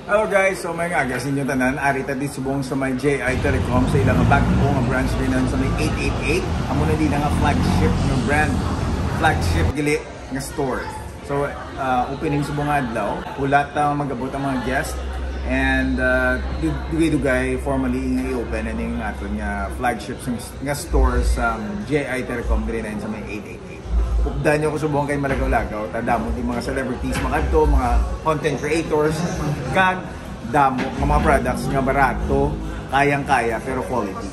Hello guys, so may nga agasin nyo tanan, arita di subong sa may JI Telecom sa ilang bago nga branch din sa may 888. Amo na din nga flagship nga brand, flagship gili nga store. So opening subong adlaw, ulat ang magabot ang mga guest and dugay-dugay formally nga i-open aning aton nga flagship nga store sa JI Telecom din sa may 888. Updan nyo ko subong kay malagaw-lagaw, tadamo di mga celebrities, mga content creators, kag damo ng mga products nga barato, kayang-kaya pero quality.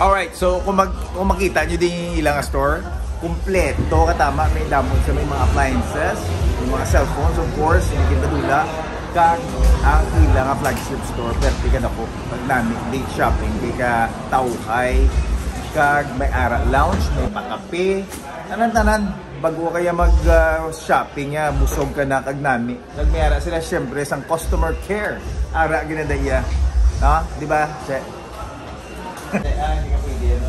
Alright, so kung makita nyo din yung ilang store, kumpleto katama, may damo sa may mga appliances, may mga cellphones of course, hindi kita dula, kag ang ilang flagship store, pero di ka na po, pag date shopping, di ka tauhay, kag may ara lounge, may pakape, tanan-tanan bago kaya mag-shopping nga, busog ka na kag nami. Kag may ara sila syempre sang customer care. Ara ginadaya. No? Di ba? Che. Hindi ka pwede yan.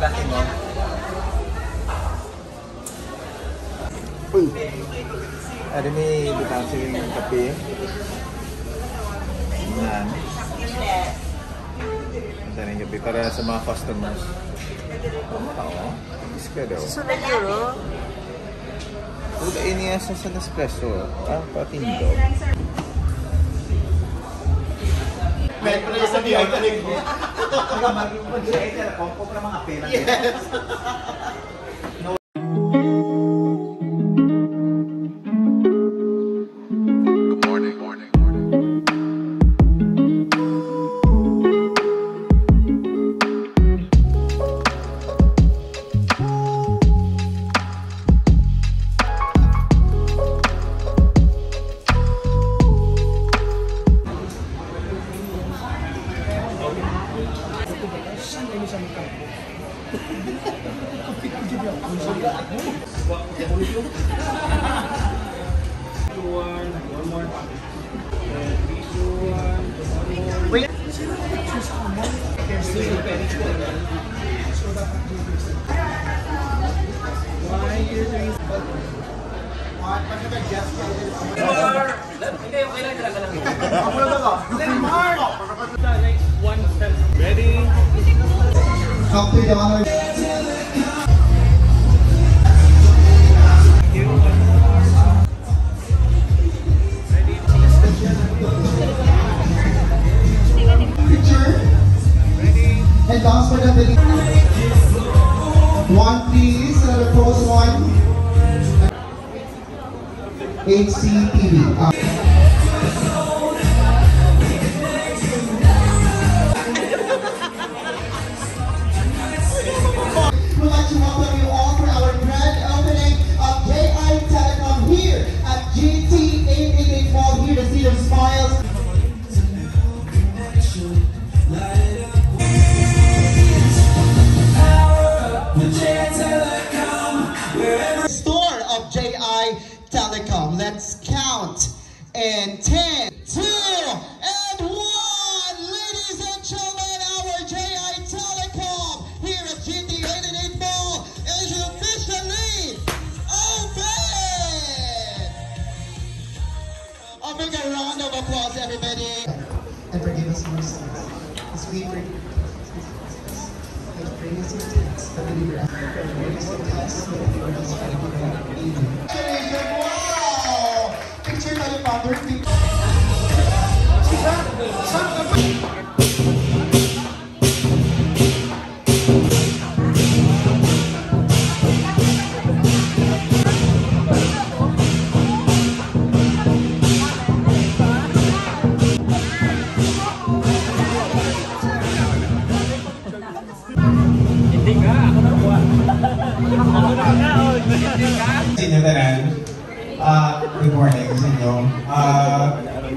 Laki mo. Uy. Ada ni butang siling ng kape. Yan. Saring gabi para sa mga customers. Oo. Iskado. Susunod euro. Uda ini sa Nespresso. Patindo. May pala sa diyan tanig mo. Saka mag-i-pag-share ka na kompok na mga pera. Yes. Wait. Ready? After the honor. Picture. Ready? And dance for the one please, another pose one. HCTV. We'd like to welcome you all for our grand opening of JI Telecom here at GT 888 Mall, here to see their smiles. Store of JI Telecom. Let's count. And 10, 2, and 1. Ladies and gentlemen, our JI Telecom here at GT 888 Mall is officially open. I'll make a round of applause, everybody. And forgive us our sins, as we forgive. Wow! Picture tayo Father. Good morning sa inyo.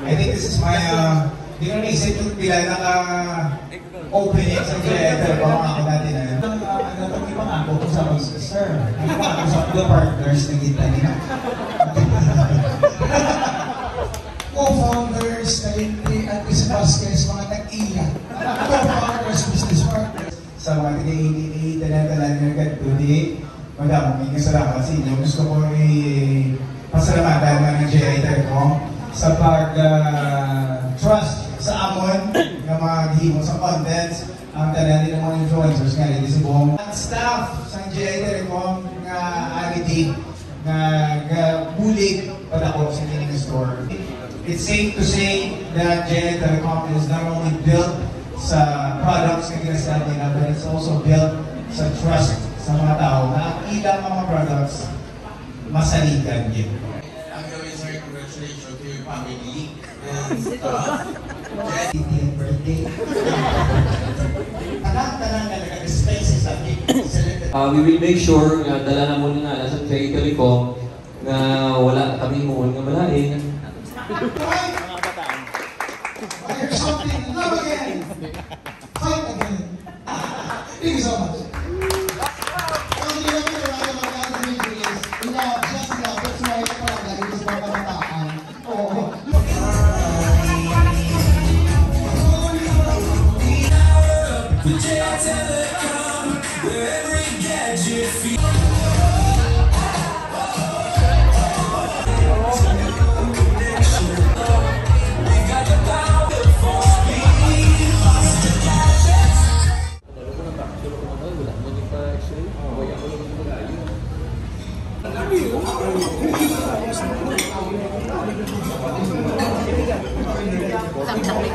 I think this is my, hindi ko naisip yung pila naka-opening sa JI Telecom ako dati na. Natag-ibang ako kung sa sir. Nag-ibang ako sa mga partners na kita nila. Co-founders na hindi at Chris Vasquez, mga nag-iya. Co-founders, business partners. Sa mga tinaiinit, tanan-tanan nga today, madaming salamat sa inyo. Gusto ko pasalamatan ng JI Telecom sa pag-trust sa amon ng mga gihimo sa contents ang tanan ng mga influencers nga dito sa buong staff sa GI Telecom nga agiti nga bulig para ko sa inyong store. It's safe to say that GI Telecom is not only built sa products na ginasal nila, but it's also built sa trust sa mga tao na ang ilang mga products masaligan din. I'm going to say congratulations to your family and 18th birthday. Tanang-tanang na nag-spaces at we will make sure na dala na muna nga nasa GI Telecom na wala kami mo nga malain. Fire something, love again! Fight again! Thank you so much. Ang hindi namin marami mag-agree is love, just love. That's why parang lagi gusto mga kabataan. Oo. Sampai